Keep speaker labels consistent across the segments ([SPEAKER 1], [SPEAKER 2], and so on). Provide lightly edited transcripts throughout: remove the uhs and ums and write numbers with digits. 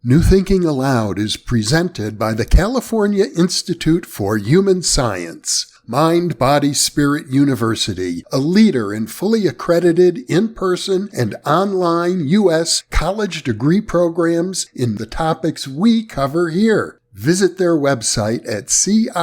[SPEAKER 1] New Thinking Aloud is presented by the California Institute for Human Science, Mind, Body, Spirit University, a leader in fully accredited in-person and online U.S. college degree programs in the topics we cover here. Visit their website at cihs.edu.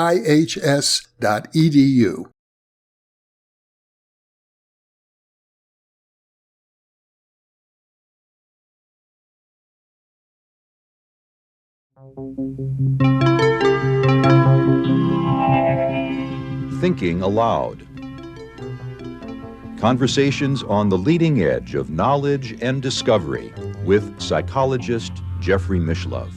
[SPEAKER 2] Thinking Aloud. Conversations on the leading edge of knowledge and discovery with psychologist Jeffrey Mishlove.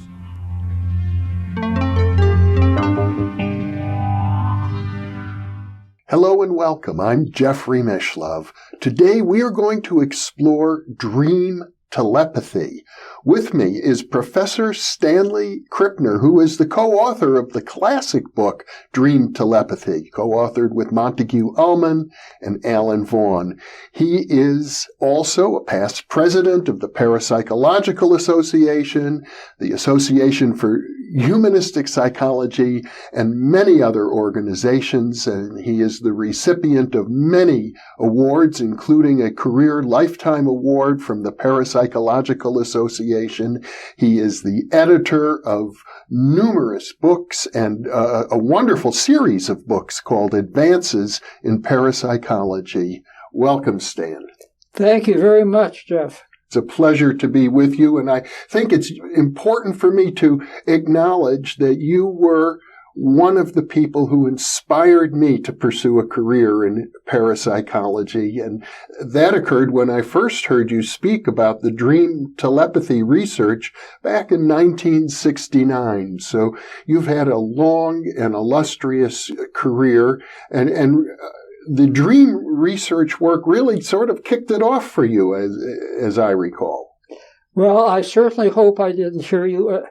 [SPEAKER 1] Hello and welcome. I'm Jeffrey Mishlove. Today we are going to explore Dream Telepathy. With me is Professor Stanley Krippner, who is the co-author of the classic book Dream Telepathy, co-authored with Montague Ullman and Alan Vaughan. He is also a past president of the Parapsychological Association, the Association for Humanistic Psychology, and many other organizations, and he is the recipient of many awards, including a Career Lifetime Award from the Parapsychological Association. He is the editor of numerous books and a wonderful series of books called Advances in Parapsychology. Welcome, Stan.
[SPEAKER 3] Thank you very much, Jeff.
[SPEAKER 1] It's a pleasure to be with you, and I think it's important for me to acknowledge that you were one of the people who inspired me to pursue a career in parapsychology, and that occurred when I first heard you speak about the Dream Telepathy research back in 1969. So you've had a long and illustrious career, and the dream research work really sort of kicked it off for you, as I recall.
[SPEAKER 3] Well, I certainly hope I didn't hear you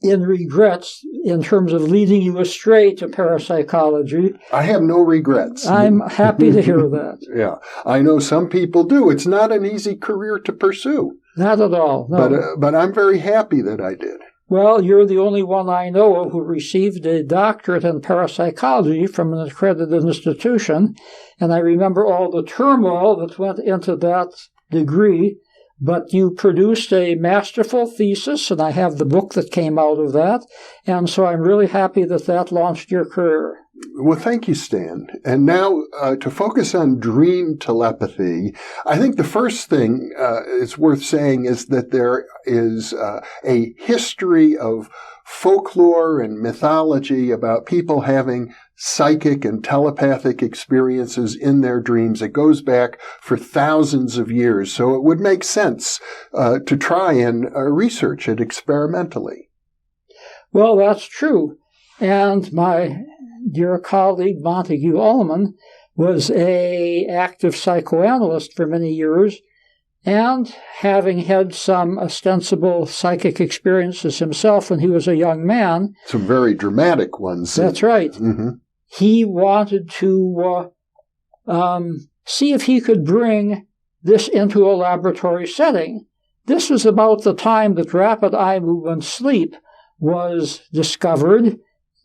[SPEAKER 3] in regrets in terms of leading you astray to parapsychology.
[SPEAKER 1] I have no regrets.
[SPEAKER 3] I'm happy to hear that.
[SPEAKER 1] Yeah, I know some people do. It's not an easy career to pursue.
[SPEAKER 3] Not at all, no.
[SPEAKER 1] But I'm very happy that I did.
[SPEAKER 3] Well, you're the only one I know of who received a doctorate in parapsychology from an accredited institution, and I remember all the turmoil that went into that degree. But you produced a masterful thesis, and I have the book that came out of that, and so I'm really happy that that launched your career.
[SPEAKER 1] Well, thank you, Stan. And now, to focus on dream telepathy, I think the first thing it's worth saying is that there is a history of folklore and mythology about people having psychic and telepathic experiences in their dreams. It goes back for thousands of years, so it would make sense to try and research it experimentally.
[SPEAKER 3] Well, that's true. And my dear colleague Montague Ullman was an active psychoanalyst for many years, and having had some ostensible psychic experiences himself when he was a young man.
[SPEAKER 1] Some very dramatic ones.
[SPEAKER 3] That's right.
[SPEAKER 1] Mm-hmm.
[SPEAKER 3] He wanted to see if he could bring this into a laboratory setting. This was about the time that rapid eye movement sleep was discovered at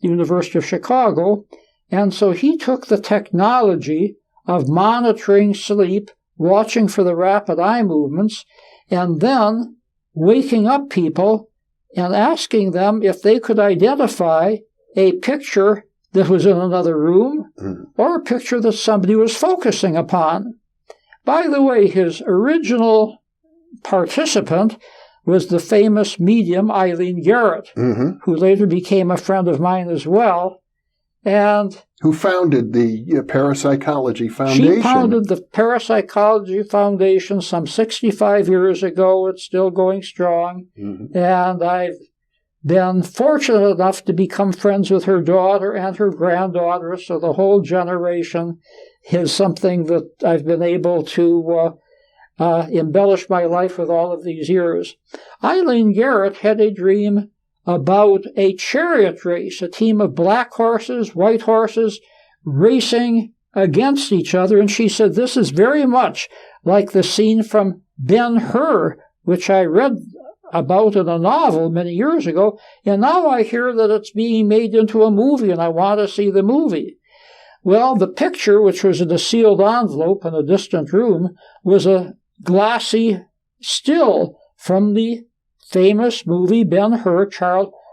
[SPEAKER 3] the University of Chicago, and so he took the technology of monitoring sleep, watching for the rapid eye movements, and then waking up people and asking them if they could identify a picture that was in another room or a picture that somebody was focusing upon. By the way, his original participant was the famous medium Eileen Garrett, who later became a friend of mine as well, and
[SPEAKER 1] who founded the Parapsychology Foundation.
[SPEAKER 3] She founded the Parapsychology Foundation some 65 years ago. It's still going strong. And I've been fortunate enough to become friends with her daughter and her granddaughter, so the whole generation is something that I've been able to embellish my life with all of these years. Eileen Garrett had a dream about a chariot race, a team of black horses, white horses, racing against each other, and she said, this is very much like the scene from Ben-Hur, which I read about in a novel many years ago, and now I hear that it's being made into a movie, and I want to see the movie. Well, the picture, which was in a sealed envelope in a distant room, was a glassy still from the famous movie Ben-Hur.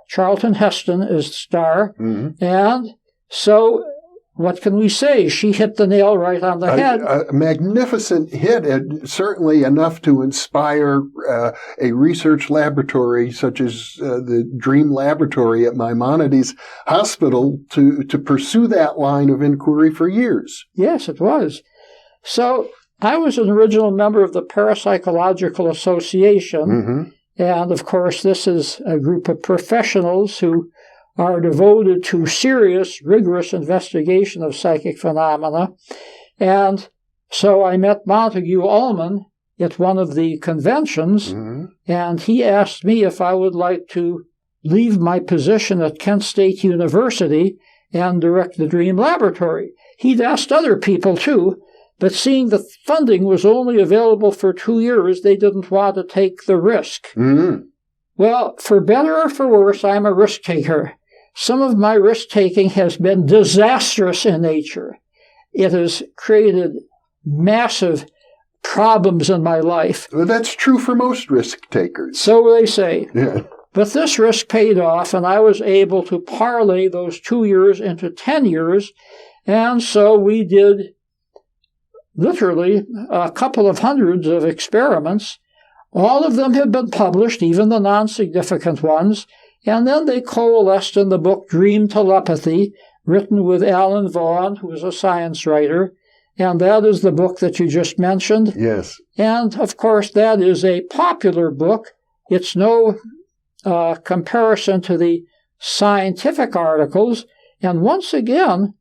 [SPEAKER 3] Charlton Heston is the star. Mm-hmm. And so what can we say? She hit the nail right on the head.
[SPEAKER 1] A magnificent hit, and certainly enough to inspire a research laboratory such as the Dream Laboratory at Maimonides Hospital to pursue that line of inquiry for years.
[SPEAKER 3] Yes, it was. So I was an original member of the Parapsychological Association, mm-hmm. and of course this is a group of professionals who are devoted to serious, rigorous investigation of psychic phenomena. And so I met Montague Ullman at one of the conventions, mm-hmm. and he asked me if I would like to leave my position at Kent State University and direct the Dream Laboratory. He'd asked other people too, but seeing the funding was only available for 2 years, they didn't want to take the risk. Mm-hmm. Well, for better or for worse, I'm a risk taker. Some of my risk-taking has been disastrous in nature. It has created massive problems in my life.
[SPEAKER 1] Well, that's true for most risk-takers.
[SPEAKER 3] So they say.
[SPEAKER 1] Yeah.
[SPEAKER 3] But this risk paid off, and I was able to parlay those 2 years into 10 years, and so we did literally a couple of hundreds of experiments. All of them have been published, even the non-significant ones, and then they coalesced in the book Dream Telepathy, written with Alan Vaughan, who is a science writer, and that is the book that you just mentioned.
[SPEAKER 1] Yes.
[SPEAKER 3] And, of course, that is a popular book. It's no comparison to the scientific articles. And once again,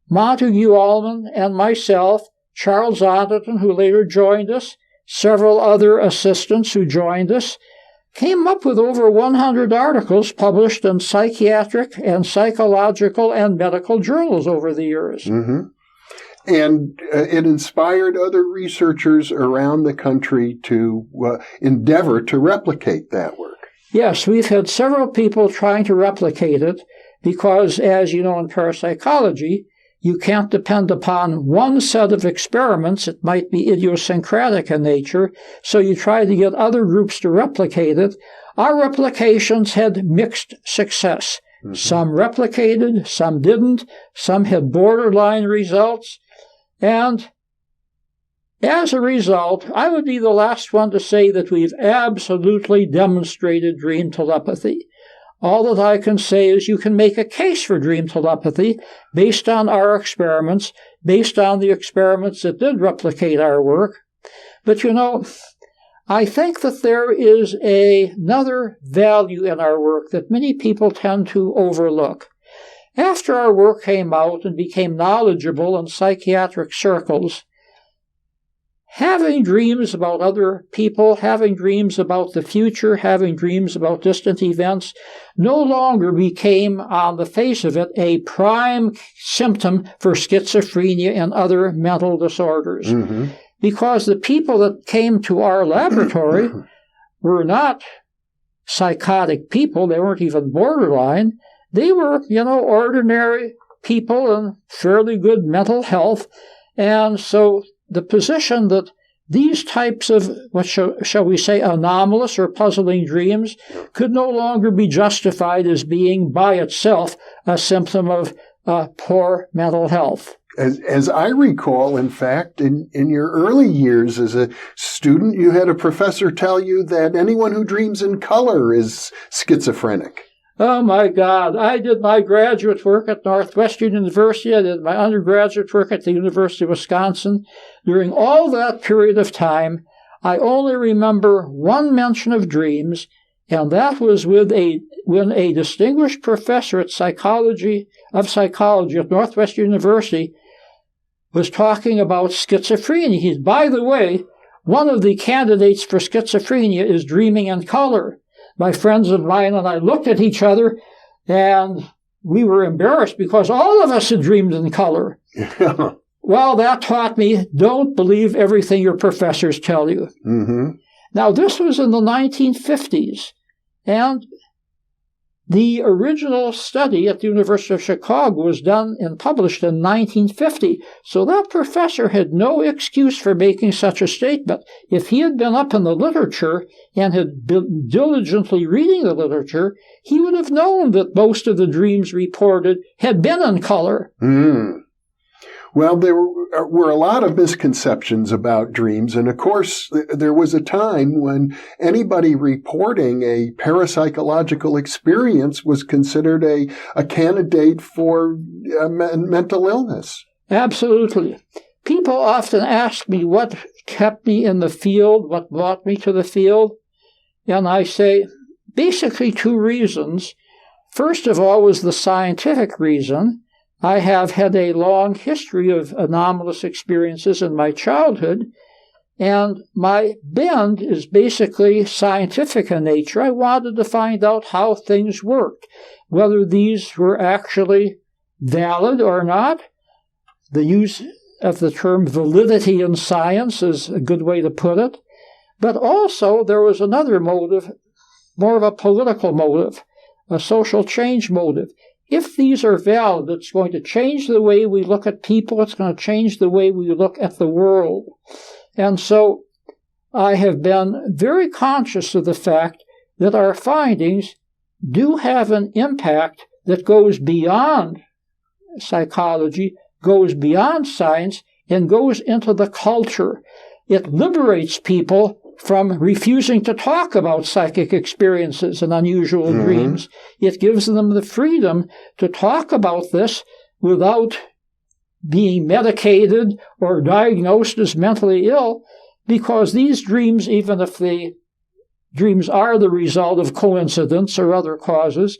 [SPEAKER 3] Montague Ullman and myself, Charles Otterton, who later joined us, several other assistants who joined us, came up with over 100 articles published in psychiatric and psychological and medical journals over the years.
[SPEAKER 1] Mm-hmm. And it inspired other researchers around the country to endeavor to replicate that work.
[SPEAKER 3] Yes, we've had several people trying to replicate it because, as you know, in parapsychology, you can't depend upon one set of experiments. It might be idiosyncratic in nature, so you try to get other groups to replicate it. Our replications had mixed success. Mm-hmm. Some replicated, some didn't, some had borderline results. And as a result, I would be the last one to say that we've absolutely demonstrated dream telepathy. All that I can say is you can make a case for dream telepathy based on our experiments, based on the experiments that did replicate our work. But, you know, I think that there is another value in our work that many people tend to overlook. After our work came out and became knowledgeable in psychiatric circles, having dreams about other people, having dreams about the future, having dreams about distant events, no longer became, on the face of it, a prime symptom for schizophrenia and other mental disorders. Mm-hmm. Because the people that came to our laboratory were not psychotic people. They weren't even borderline. They were, you know, ordinary people in fairly good mental health. And so the position that these types of, what shall we say, anomalous or puzzling dreams could no longer be justified as being by itself a symptom of poor mental health.
[SPEAKER 1] As I recall, in fact, in your early years as a student, you had a professor tell you that anyone who dreams in color is schizophrenic.
[SPEAKER 3] Oh, my God. I did my graduate work at Northwestern University. I did my undergraduate work at the University of Wisconsin. During all that period of time, I only remember one mention of dreams, and that was when a distinguished professor at psychology at Northwestern University was talking about schizophrenia. By the way, one of the candidates for schizophrenia is dreaming in color. My friends of mine and I looked at each other, and we were embarrassed because all of us had dreamed in color. Well, that taught me, don't believe everything your professors tell you. Mm-hmm. Now, this was in the 1950s, and the original study at the University of Chicago was done and published in 1950, so that professor had no excuse for making such a statement. If he had been up in the literature and had been diligently reading the literature, he would have known that most of the dreams reported had been in color.
[SPEAKER 1] Well, there were a lot of misconceptions about dreams, and of course, there was a time when anybody reporting a parapsychological experience was considered a candidate for mental illness.
[SPEAKER 3] Absolutely. People often ask me what kept me in the field, what brought me to the field, and I say basically two reasons. First of all was the scientific reason. I have had a long history of anomalous experiences in my childhood, and my bend is basically scientific in nature. I wanted to find out how things worked, whether these were actually valid or not. The use of the term validity in science is a good way to put it. But also there was another motive, more of a political motive, a social change motive. If these are valid, it's going to change the way we look at people. It's going to change the way we look at the world. And so I have been very conscious of the fact that our findings do have an impact that goes beyond psychology, goes beyond science, and goes into the culture. It liberates people from refusing to talk about psychic experiences and unusual dreams. It gives them the freedom to talk about this without being medicated or diagnosed as mentally ill, because these dreams, even if the dreams are the result of coincidence or other causes,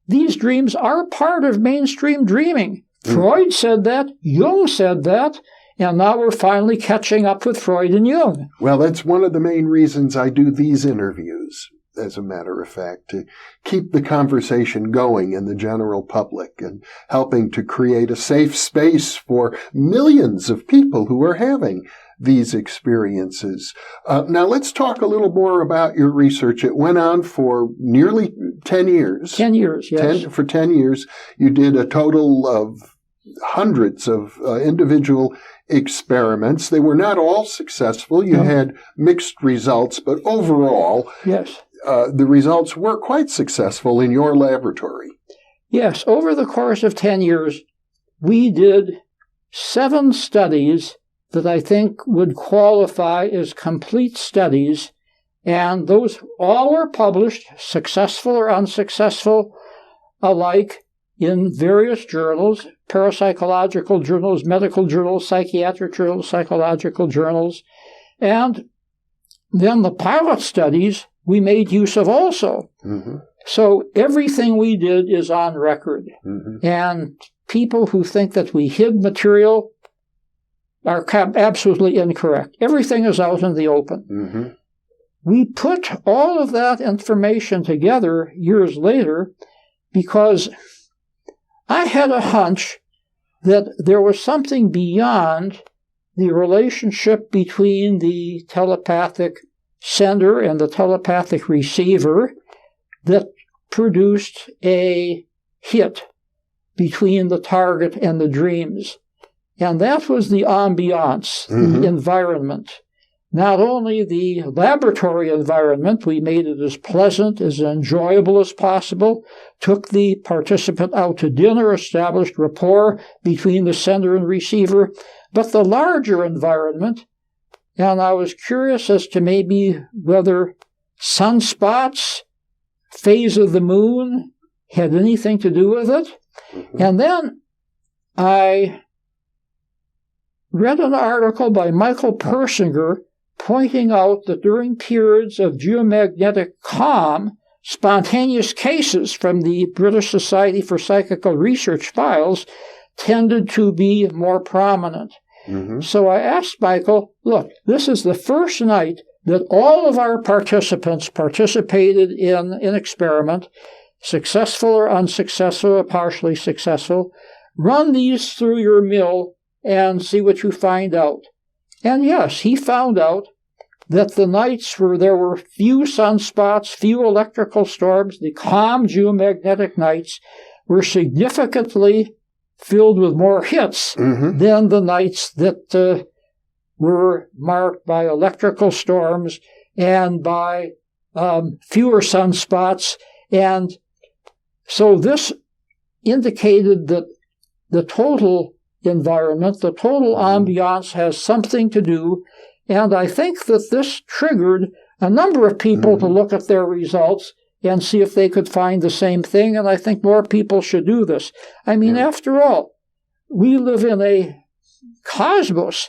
[SPEAKER 3] these dreams are part of mainstream dreaming. Freud said that, Jung said that, and now we're finally catching up with Freud and Jung.
[SPEAKER 1] Well, that's one of the main reasons I do these interviews, as a matter of fact, to keep the conversation going in the general public and helping to create a safe space for millions of people who are having these experiences. Now, let's talk a little more about your research. It went on for nearly 10 years.
[SPEAKER 3] 10 years, yes.
[SPEAKER 1] For 10 years, you did a total of hundreds of individual experiments. They were not all successful. You had mixed results, but overall,
[SPEAKER 3] yes,
[SPEAKER 1] the results were quite successful in your laboratory.
[SPEAKER 3] Yes, over the course of 10 years, we did 7 studies that I think would qualify as complete studies, and those all were published, successful or unsuccessful alike, in various journals, parapsychological journals, medical journals, psychiatric journals, psychological journals. And then the pilot studies we made use of also. So everything we did is on record. And people who think that we hid material are absolutely incorrect. Everything is out in the open. We put all of that information together years later because I had a hunch that there was something beyond the relationship between the telepathic sender and the telepathic receiver that produced a hit between the target and the dreams. And that was the ambiance, the environment. Not only the laboratory environment, we made it as pleasant, as enjoyable as possible, took the participant out to dinner, established rapport between the sender and receiver, but the larger environment, and I was curious as to maybe whether sunspots, phase of the moon, had anything to do with it. And then I read an article by Michael Persinger pointing out that during periods of geomagnetic calm, spontaneous cases from the British Society for Psychical Research files tended to be more prominent. So I asked Michael, look, this is the first night that all of our participants participated in an experiment, successful or unsuccessful or partially successful. Run these through your mill and see what you find out. And yes, he found out that the nights where there were few sunspots, few electrical storms, the calm geomagnetic nights were significantly filled with more hits than the nights that were marked by electrical storms and by fewer sunspots. And so this indicated that the total environment, the total ambiance has something to do. And I think that this triggered a number of people to look at their results and see if they could find the same thing. And I think more people should do this. I mean, after all, we live in a cosmos.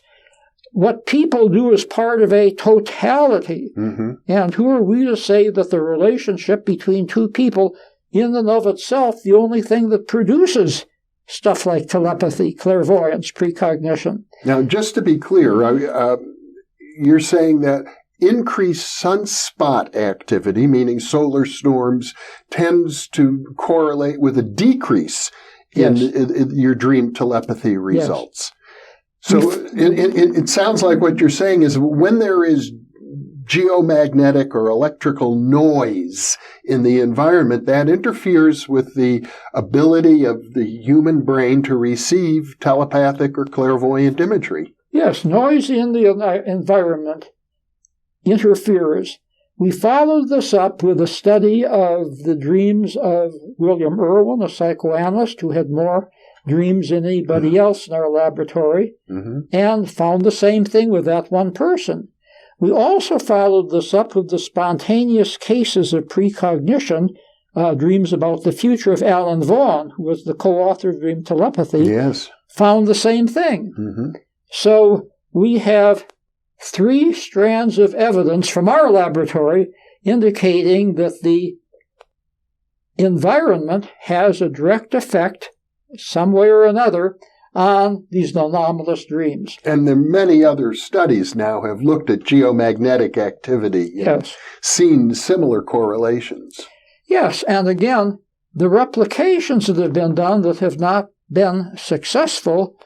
[SPEAKER 3] What people do is part of a totality. And who are we to say that the relationship between two people in and of itself, the only thing that produces stuff like telepathy, clairvoyance, precognition?
[SPEAKER 1] Now, just to be clear, you're saying that increased sunspot activity, meaning solar storms, tends to correlate with a decrease in your dream telepathy results. So it sounds like what you're saying is when there is geomagnetic or electrical noise in the environment, that interferes with the ability of the human brain to receive telepathic or clairvoyant imagery.
[SPEAKER 3] Yes, noise in the environment interferes. We followed this up with a study of the dreams of William Irwin, a psychoanalyst who had more dreams than anybody else in our laboratory, and found the same thing with that one person. We also followed this up with the spontaneous cases of precognition, dreams about the future of Alan Vaughan, who was the co-author of Dream Telepathy, found the same thing. So we have 3 strands of evidence from our laboratory indicating that the environment has a direct effect, some way or another, on these anomalous dreams.
[SPEAKER 1] And there many other studies now have looked at geomagnetic activity and seen similar correlations.
[SPEAKER 3] Yes, and again, the replications that have been done that have not been successful,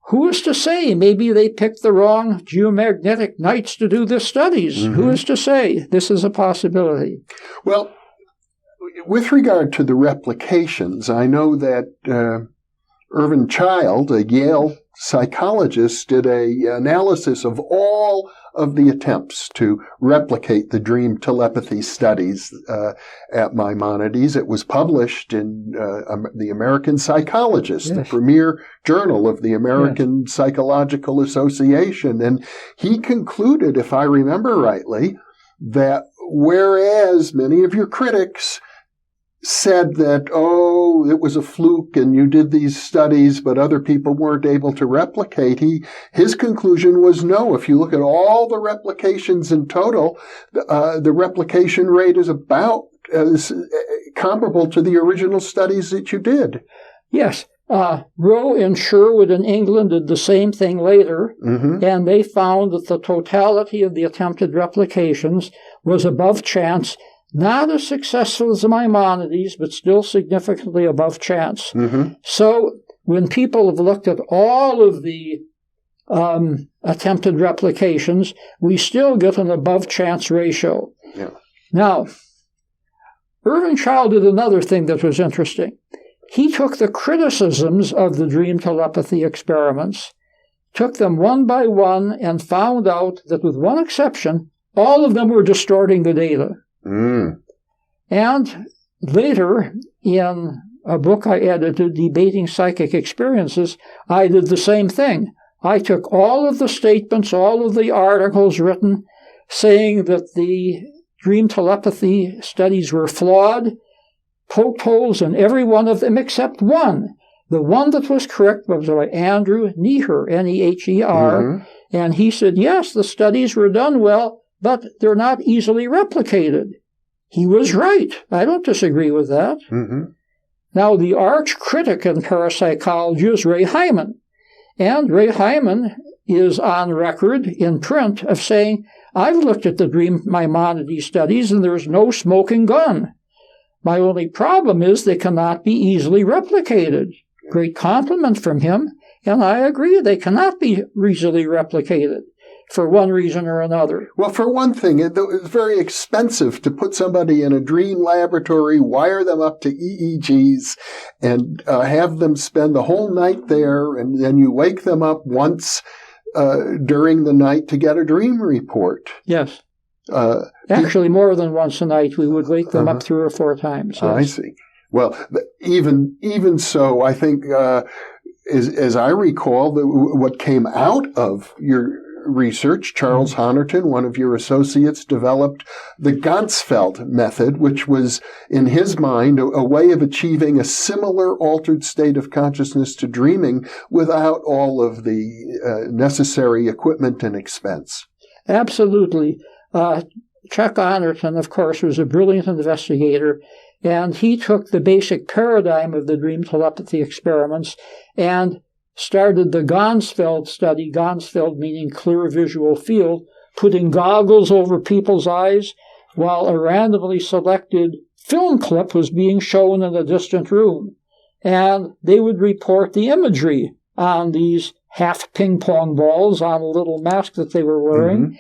[SPEAKER 3] who is to say? Maybe they picked the wrong geomagnetic nights to do the studies. Who is to say? This is a possibility.
[SPEAKER 1] Well, with regard to the replications, I know that Irvin Child, a Yale psychologist, did an analysis of all of the attempts to replicate the dream telepathy studies at Maimonides. It was published in the American Psychologist, the premier journal of the American Psychological Association. And he concluded, if I remember rightly, that whereas many of your critics said that, it was a fluke and you did these studies, but other people weren't able to replicate, his conclusion was no. If you look at all the replications in total, the replication rate is about comparable to the original studies that you did.
[SPEAKER 3] Yes. Rowe and Sherwood in England did the same thing later, and they found that the totality of the attempted replications was above chance. Not as successful as the Maimonides, but still significantly above chance. So when people have looked at all of the attempted replications, we still get an above chance ratio. Now, Irvin Child did another thing that was interesting. He took the criticisms of the dream telepathy experiments, took them one by one, and found out that with one exception, all of them were distorting the data. And later, in a book I edited, Debating Psychic Experiences, I did the same thing. I took all of the statements, all of the articles written saying that the dream telepathy studies were flawed, poked holes in every one of them except one. The one that was correct was by Andrew Neher, Neher, and he said, yes, the studies were done well, but they're not easily replicated. He was right. I don't disagree with that. Now, the arch critic in parapsychology is Ray Hyman. And Ray Hyman is on record in print of saying, I've looked at the dream Maimonides studies and there's no smoking gun. My only problem is they cannot be easily replicated. Great compliment from him, and I agree they cannot be easily replicated. for one reason or another.
[SPEAKER 1] Well, for one thing, it's very expensive to put somebody in a dream laboratory, wire them up to EEGs, and have them spend the whole night there, and then you wake them up once during the night to get a dream report.
[SPEAKER 3] Yes. Actually, more than once a night. We would wake them up 3 or 4 times. Yes.
[SPEAKER 1] I see. Well, even so, I think, as I recall, what came out of your research, Charles Honerton, one of your associates, developed the Ganzfeld method, which was, in his mind, a way of achieving a similar altered state of consciousness to dreaming without all of the necessary equipment and expense.
[SPEAKER 3] Absolutely. Chuck Honerton, of course, was a brilliant investigator, and he took the basic paradigm of the dream telepathy experiments and started the Ganzfeld study, Ganzfeld meaning clear visual field, putting goggles over people's eyes while a randomly selected film clip was being shown in a distant room. And they would report the imagery on these half ping-pong balls on a little mask that they were wearing.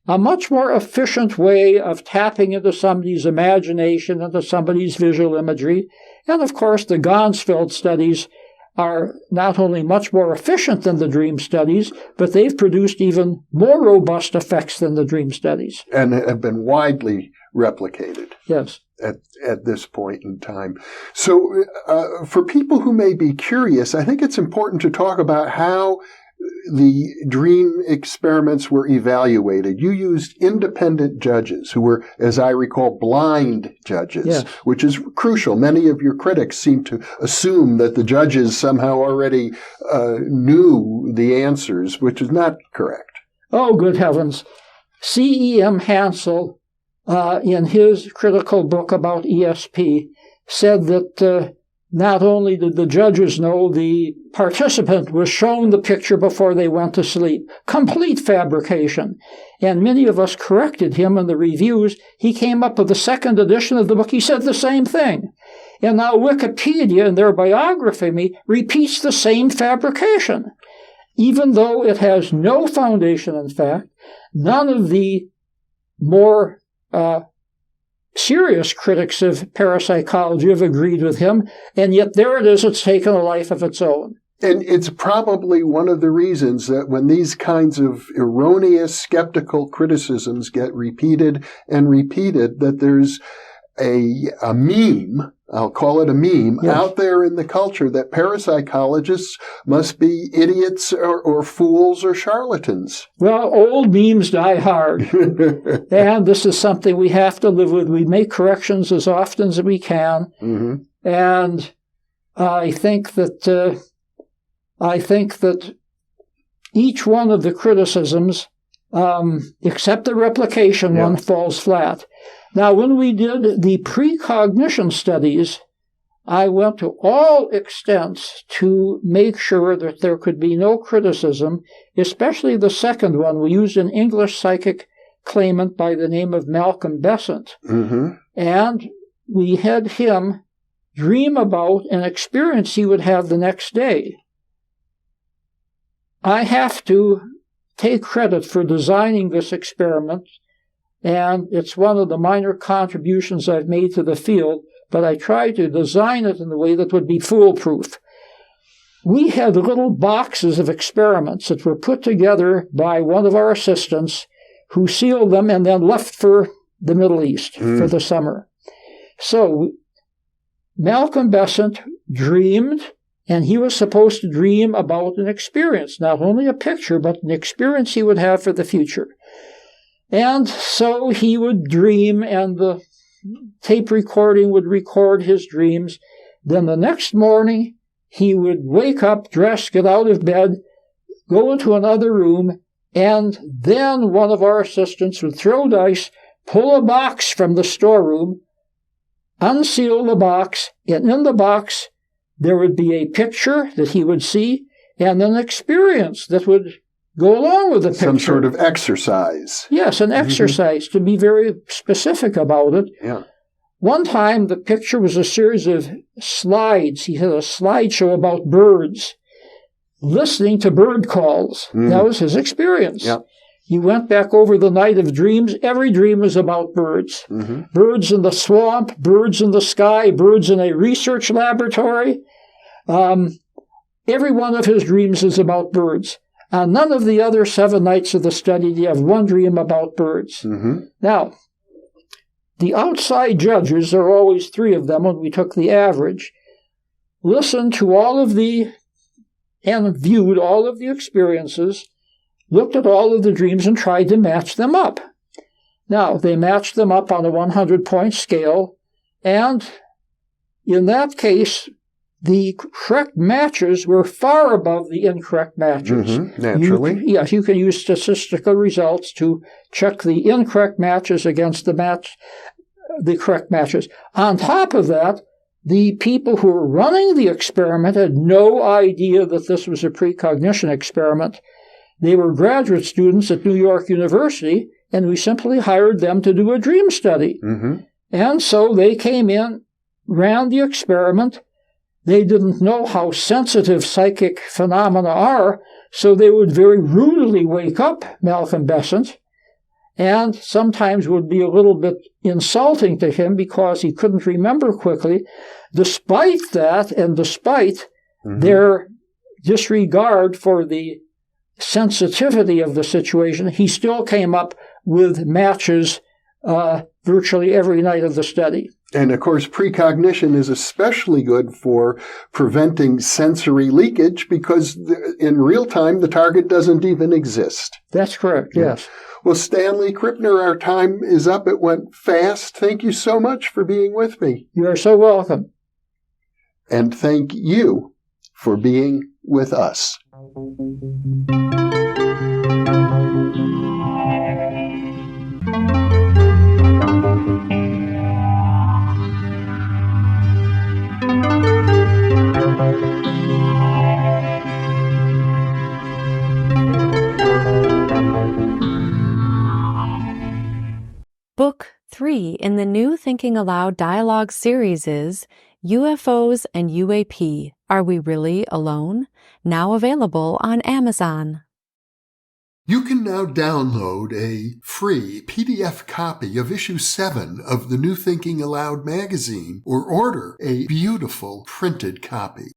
[SPEAKER 3] A much more efficient way of tapping into somebody's imagination, into somebody's visual imagery. And of course, the Ganzfeld studies are not only much more efficient than the dream studies, but they've produced even more robust effects than the dream studies.
[SPEAKER 1] And have been widely replicated.
[SPEAKER 3] Yes.
[SPEAKER 1] At this point in time. So for people who may be curious, I think it's important to talk about how the dream experiments were evaluated. You used independent judges who were, as I recall, blind judges,
[SPEAKER 3] yes,
[SPEAKER 1] which is crucial. Many of your critics seem to assume that the judges somehow already knew the answers, which is not correct.
[SPEAKER 3] Oh, good heavens. C.E.M. Hansel, in his critical book about ESP, said that not only did the judges know, the participant was shown the picture before they went to sleep. Complete fabrication. And many of us corrected him in the reviews. He came up with the second edition of the book. He said the same thing. And now Wikipedia, in their biography of me, repeats the same fabrication. Even though it has no foundation in fact, none of the more serious critics of parapsychology have agreed with him, and yet there it is, it's taken a life of its own.
[SPEAKER 1] And it's probably one of the reasons that when these kinds of erroneous, skeptical criticisms get repeated and repeated, that there's a meme, I'll call it a meme,
[SPEAKER 3] yes,
[SPEAKER 1] out there in the culture that parapsychologists must be idiots or fools or charlatans.
[SPEAKER 3] Well, old memes die hard. And this is something we have to live with. We make corrections as often as we can. And I think that each one of the criticisms, except the replication one, falls flat. Now, when we did the precognition studies, I went to all extents to make sure that there could be no criticism, especially the second one. We used an English psychic claimant by the name of Malcolm Besant, and we had him dream about an experience he would have the next day. I have to take credit for designing this experiment, and it's one of the minor contributions I've made to the field, but I tried to design it in a way that would be foolproof. We had little boxes of experiments that were put together by one of our assistants who sealed them and then left for the Middle East for the summer. So Malcolm Besant dreamed, and he was supposed to dream about an experience, not only a picture, but an experience he would have for the future. And so he would dream, and the tape recording would record his dreams. Then the next morning, he would wake up, dress, get out of bed, go into another room, and then one of our assistants would throw dice, pull a box from the storeroom, unseal the box, and in the box there would be a picture that he would see and an experience that would go along with the picture.
[SPEAKER 1] Some sort of exercise.
[SPEAKER 3] Yes, an exercise, to be very specific about it.
[SPEAKER 1] Yeah.
[SPEAKER 3] One time, the picture was a series of slides. He had a slideshow about birds, listening to bird calls. That was his experience.
[SPEAKER 1] Yeah.
[SPEAKER 3] He went back over the night of dreams. Every dream was about birds. Birds in the swamp, birds in the sky, birds in a research laboratory. Every one of his dreams is about birds. On none of the other 7 nights of the study do you have one dream about birds. Now, the outside judges, there are always 3 of them when we took the average, listened to all of the, and viewed all of the experiences, looked at all of the dreams and tried to match them up. Now, they matched them up on a 100-point scale, and in that case, the correct matches were far above the incorrect matches.
[SPEAKER 1] Naturally.
[SPEAKER 3] Yes, you can use statistical results to check the incorrect matches against the correct matches. On top of that, the people who were running the experiment had no idea that this was a precognition experiment. They were graduate students at New York University, and we simply hired them to do a dream study. And so they came in, ran the experiment. They didn't know how sensitive psychic phenomena are, so they would very rudely wake up Malcolm Besant, and sometimes would be a little bit insulting to him because he couldn't remember quickly. Despite that, and despite their disregard for the sensitivity of the situation, he still came up with matches virtually every night of the study.
[SPEAKER 1] And of course, precognition is especially good for preventing sensory leakage because in real time, the target doesn't even exist.
[SPEAKER 3] That's correct, yes.
[SPEAKER 1] Well, Stanley Krippner, our time is up. It went fast. Thank you so much for being with me.
[SPEAKER 3] You are so welcome.
[SPEAKER 1] And thank you for being with us.
[SPEAKER 4] Book 3 in the new Thinking Aloud dialogue series is UFOs and UAP, Are We Really Alone? Now available on Amazon.
[SPEAKER 1] You can now download a free PDF copy of issue 7 of the New Thinking Aloud magazine or order a beautiful printed copy.